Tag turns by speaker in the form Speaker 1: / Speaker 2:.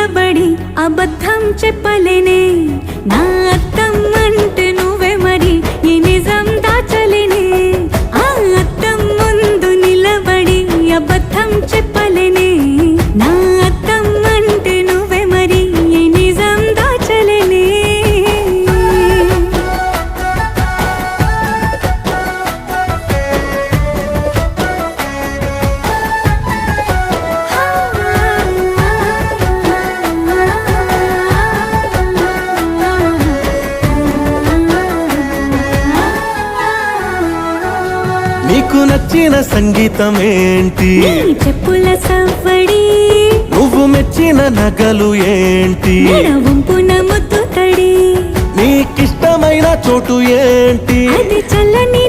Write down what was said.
Speaker 1: నిలబడి అబద్ధం చెప్పలేనే నా అద్దం అంటే నువ్వే మరి ఈ నిజం దాచలేనే ఆ అద్దం ముందు నిలబడి అబద్ధం చెప్పలేనే నా అద్దం అంటే నువ్వే మరి ఈ నిజం దాచలేనే
Speaker 2: నీకు నచ్చిన సంగీతం ఏంటి
Speaker 1: నీ చెప్పుల సవ్వడి
Speaker 2: నువ్వు మెచ్చిన నగలు ఏంటి
Speaker 1: వంపున ముద్దు తడి
Speaker 2: నీకిష్టమైన చోటు ఏంటి
Speaker 1: అది చల్లని